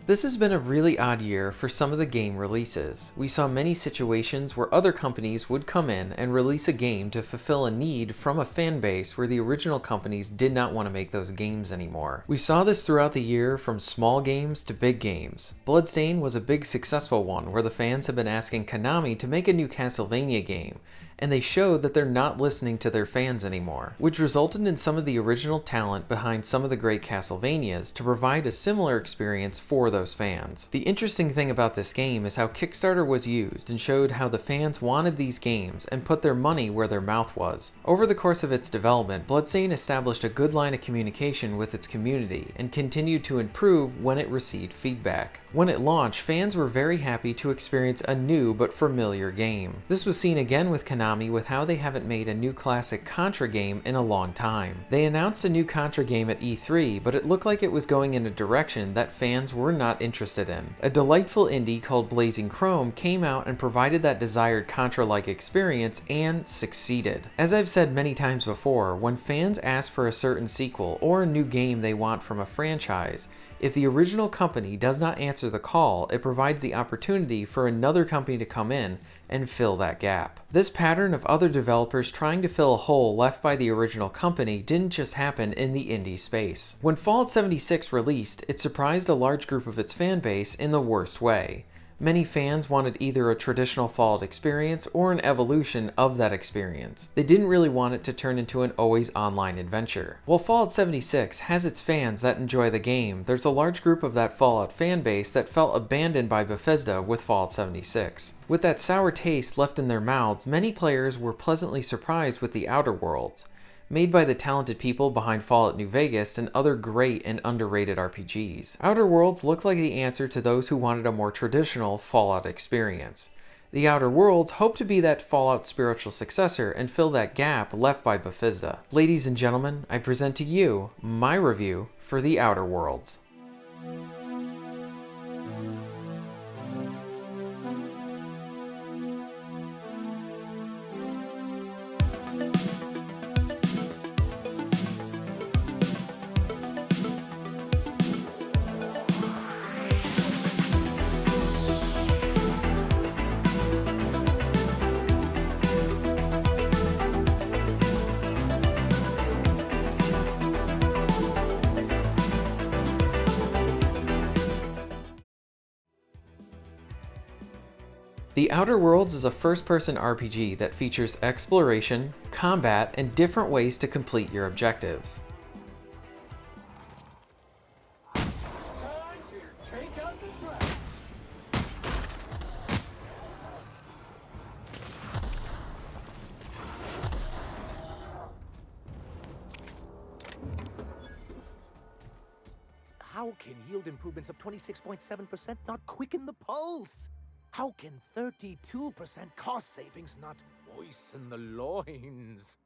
This has been a really odd year for some of the game releases. We saw many situations where other companies would come in and release a game to fulfill a need from a fan base where the original companies did not want to make those games anymore. We saw this throughout the year from small games to big games. Bloodstained was a big successful one where the fans have been asking Konami to make a new Castlevania game, and they showed that they're not listening to their fans anymore, which resulted in some of the original talent behind some of the great Castlevanias to provide a similar experience for those fans. The interesting thing about this game is how Kickstarter was used and showed how the fans wanted these games and put their money where their mouth was. Over the course of its development, Bloodstained established a good line of communication with its community and continued to improve when it received feedback. When it launched, fans were very happy to experience a new but familiar game. This was seen again with Konami with how they haven't made a new classic Contra game in a long time. They announced a new Contra game at E3, but it looked like it was going in a direction that fans were not interested in. A delightful indie called Blazing Chrome came out and provided that desired Contra-like experience and succeeded. As I've said many times before, when fans ask for a certain sequel or a new game they want from a franchise, if the original company does not answer the call, it provides the opportunity for another company to come in and fill that gap. This pattern of other developers trying to fill a hole left by the original company didn't just happen in the indie space. When Fallout 76 released, it surprised a large group of its fan base in the worst way. Many fans wanted either a traditional Fallout experience or an evolution of that experience. They didn't really want it to turn into an always online adventure. While Fallout 76 has its fans that enjoy the game, there's a large group of that Fallout fan base that felt abandoned by Bethesda with Fallout 76. With that sour taste left in their mouths, many players were pleasantly surprised with the Outer Worlds, made by the talented people behind Fallout New Vegas and other great and underrated RPGs. Outer Worlds looked like the answer to those who wanted a more traditional Fallout experience. The Outer Worlds hope to be that Fallout spiritual successor and fill that gap left by Bethesda. Ladies and gentlemen, I present to you my review for The Outer Worlds. The Outer Worlds is a first-person RPG that features exploration, combat, and different ways to complete your objectives. How can yield improvements of 26.7% not quicken the pulse? How can 32% cost savings not moisten the loins?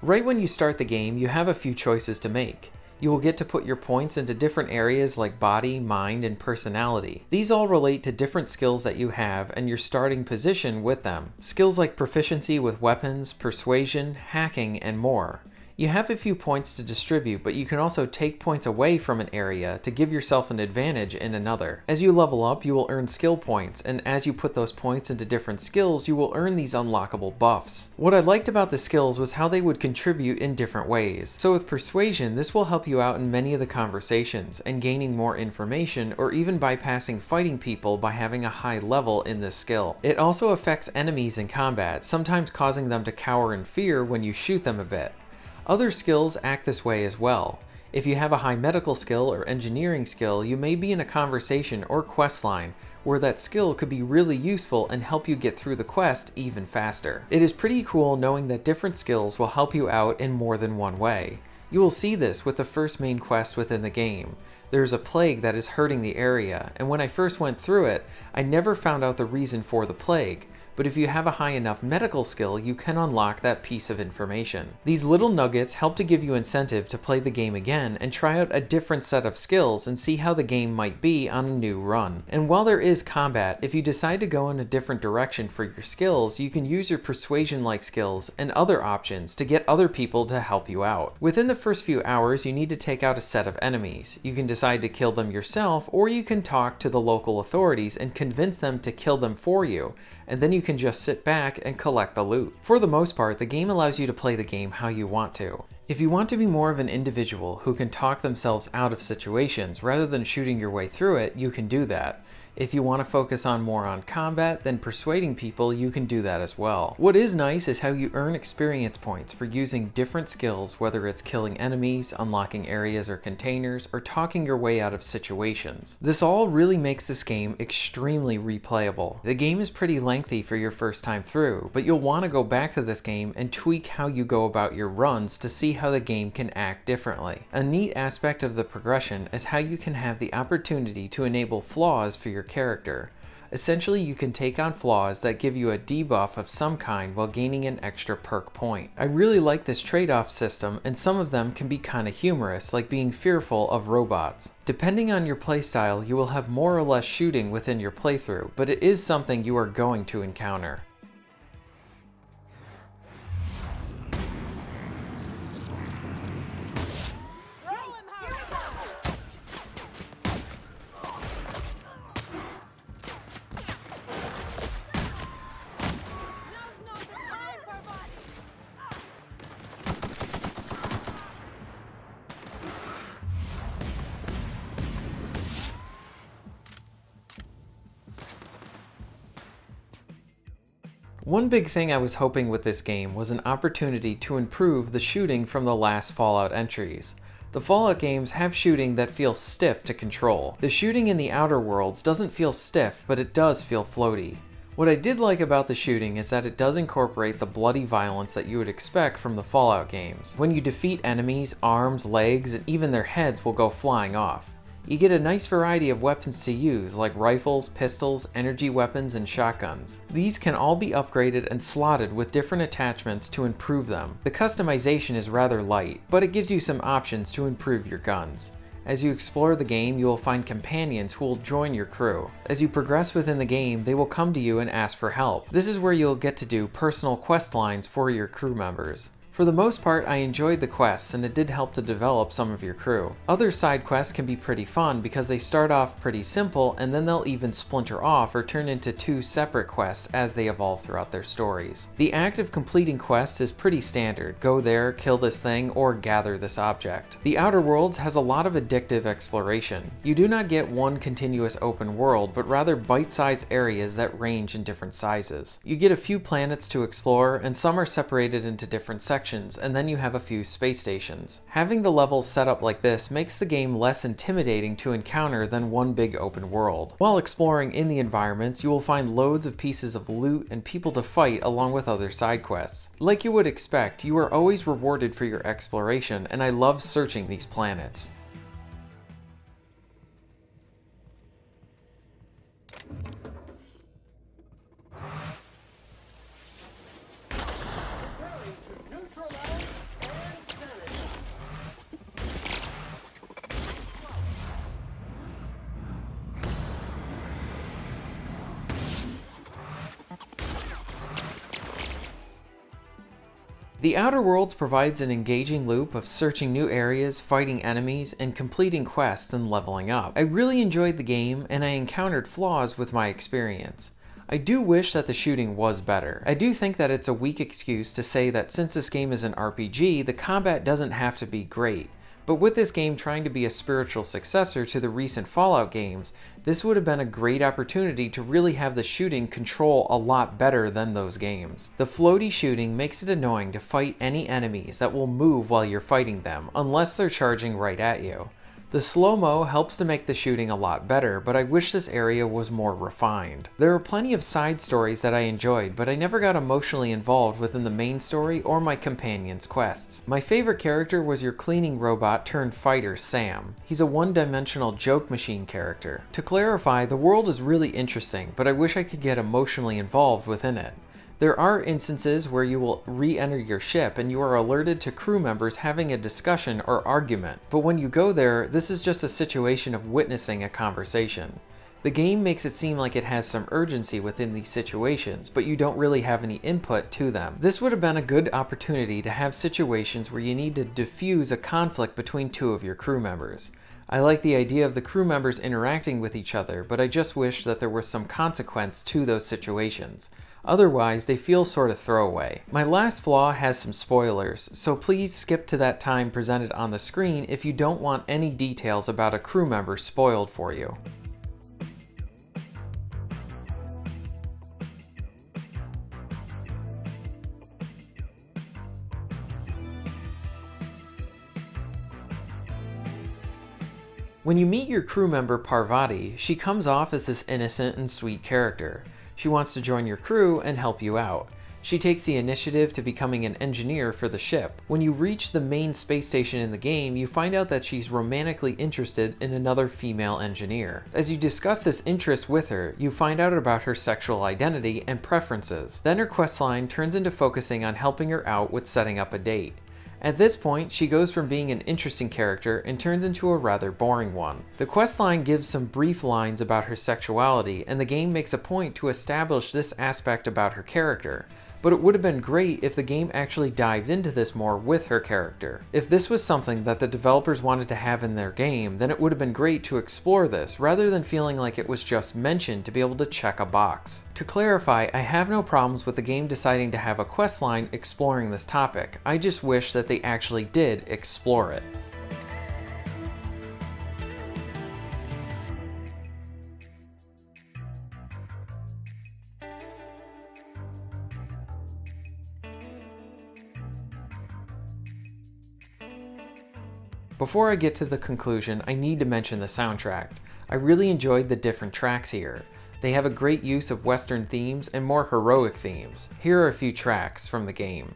Right when you start the game, you have a few choices to make. You will get to put your points into different areas like body, mind, and personality. These all relate to different skills that you have and your starting position with them. Skills like proficiency with weapons, persuasion, hacking, and more. You have a few points to distribute, but you can also take points away from an area to give yourself an advantage in another. As you level up, you will earn skill points, and as you put those points into different skills, you will earn these unlockable buffs. What I liked about the skills was how they would contribute in different ways. So with persuasion, this will help you out in many of the conversations, and gaining more information, or even bypassing fighting people by having a high level in this skill. It also affects enemies in combat, sometimes causing them to cower in fear when you shoot them a bit. Other skills act this way as well. If you have a high medical skill or engineering skill, you may be in a conversation or quest line where that skill could be really useful and help you get through the quest even faster. It is pretty cool knowing that different skills will help you out in more than one way. You will see this with the first main quest within the game. There's a plague that is hurting the area, and when I first went through it, I never found out the reason for the plague. but if you have a high enough medical skill, you can unlock that piece of information. These little nuggets help to give you incentive to play the game again and try out a different set of skills and see how the game might be on a new run. And while there is combat, if you decide to go in a different direction for your skills, you can use your persuasion-like skills and other options to get other people to help you out. Within the first few hours, you need to take out a set of enemies. You can decide to kill them yourself, or you can talk to the local authorities and convince them to kill them for you, and then you can just sit back and collect the loot. For the most part, the game allows you to play the game how you want to. If you want to be more of an individual who can talk themselves out of situations rather than shooting your way through it, you can do that. If you want to focus more on combat than persuading people, you can do that as well. What is nice is how you earn experience points for using different skills, whether it's killing enemies, unlocking areas or containers, or talking your way out of situations. This all really makes this game extremely replayable. The game is pretty lengthy for your first time through, but you'll want to go back to this game and tweak how you go about your runs to see how the game can act differently. A neat aspect of the progression is how you can have the opportunity to enable flaws for your character. Essentially, you can take on flaws that give you a debuff of some kind while gaining an extra perk point. I really like this trade-off system, and some of them can be kinda humorous, like being fearful of robots. Depending on your playstyle, you will have more or less shooting within your playthrough, but it is something you are going to encounter. One big thing I was hoping with this game was an opportunity to improve the shooting from the last Fallout entries. The Fallout games have shooting that feels stiff to control. The shooting in the Outer Worlds doesn't feel stiff, but it does feel floaty. What I did like about the shooting is that it does incorporate the bloody violence that you would expect from the Fallout games. When you defeat enemies, arms, legs, and even their heads will go flying off. You get a nice variety of weapons to use, like rifles, pistols, energy weapons, and shotguns. These can all be upgraded and slotted with different attachments to improve them. The customization is rather light, but it gives you some options to improve your guns. As you explore the game, you will find companions who will join your crew. As you progress within the game, they will come to you and ask for help. This is where you'll get to do personal quest lines for your crew members. For the most part, I enjoyed the quests, and it did help to develop some of your crew. Other side quests can be pretty fun because they start off pretty simple, and then they'll even splinter off or turn into two separate quests as they evolve throughout their stories. The act of completing quests is pretty standard: go there, kill this thing, or gather this object. The Outer Worlds has a lot of addictive exploration. You do not get one continuous open world, but rather bite-sized areas that range in different sizes. You get a few planets to explore, and some are separated into different sections, and then you have a few space stations. Having the levels set up like this makes the game less intimidating to encounter than one big open world. While exploring in the environments, you will find loads of pieces of loot and people to fight along with other side quests. Like you would expect, you are always rewarded for your exploration, and I love searching these planets. The Outer Worlds provides an engaging loop of searching new areas, fighting enemies, and completing quests and leveling up. I really enjoyed the game, and I encountered flaws with my experience. I do wish that the shooting was better. I do think that it's a weak excuse to say that since this game is an RPG, the combat doesn't have to be great. But with this game trying to be a spiritual successor to the recent Fallout games, this would have been a great opportunity to really have the shooting control a lot better than those games. The floaty shooting makes it annoying to fight any enemies that will move while you're fighting them, unless they're charging right at you. The slow-mo helps to make the shooting a lot better, but I wish this area was more refined. There are plenty of side stories that I enjoyed, but I never got emotionally involved within the main story or my companions' quests. My favorite character was your cleaning robot turned fighter, Sam. He's a one-dimensional joke machine character. To clarify, the world is really interesting, but I wish I could get emotionally involved within it. There are instances where you will re-enter your ship and you are alerted to crew members having a discussion or argument, but when you go there, this is just a situation of witnessing a conversation. The game makes it seem like it has some urgency within these situations, but you don't really have any input to them. This would have been a good opportunity to have situations where you need to diffuse a conflict between two of your crew members. I like the idea of the crew members interacting with each other, but I just wish that there was some consequence to those situations. Otherwise, they feel sort of throwaway. My last flaw has some spoilers, so please skip to that time presented on the screen if you don't want any details about a crew member spoiled for you. When you meet your crew member Parvati, she comes off as this innocent and sweet character. She wants to join your crew and help you out. She takes the initiative to becoming an engineer for the ship. When you reach the main space station in the game, you find out that she's romantically interested in another female engineer. As you discuss this interest with her, you find out about her sexual identity and preferences. Then her questline turns into focusing on helping her out with setting up a date. At this point, she goes from being an interesting character and turns into a rather boring one. The questline gives some brief lines about her sexuality, and the game makes a point to establish this aspect about her character. But it would have been great if the game actually dived into this more with her character. If this was something that the developers wanted to have in their game, then it would have been great to explore this, rather than feeling like it was just mentioned to be able to check a box. To clarify, I have no problems with the game deciding to have a questline exploring this topic. I just wish that they actually did explore it. Before I get to the conclusion, I need to mention the soundtrack. I really enjoyed the different tracks here. They have a great use of Western themes and more heroic themes. Here are a few tracks from the game.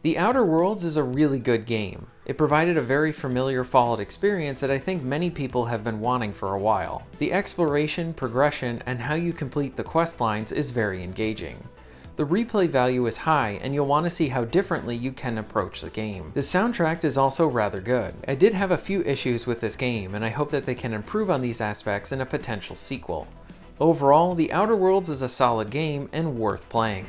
The Outer Worlds is a really good game. It provided a very familiar Fallout experience that I think many people have been wanting for a while. The exploration, progression, and how you complete the quest lines is very engaging. The replay value is high, and you'll want to see how differently you can approach the game. The soundtrack is also rather good. I did have a few issues with this game, and I hope that they can improve on these aspects in a potential sequel. Overall, The Outer Worlds is a solid game and worth playing.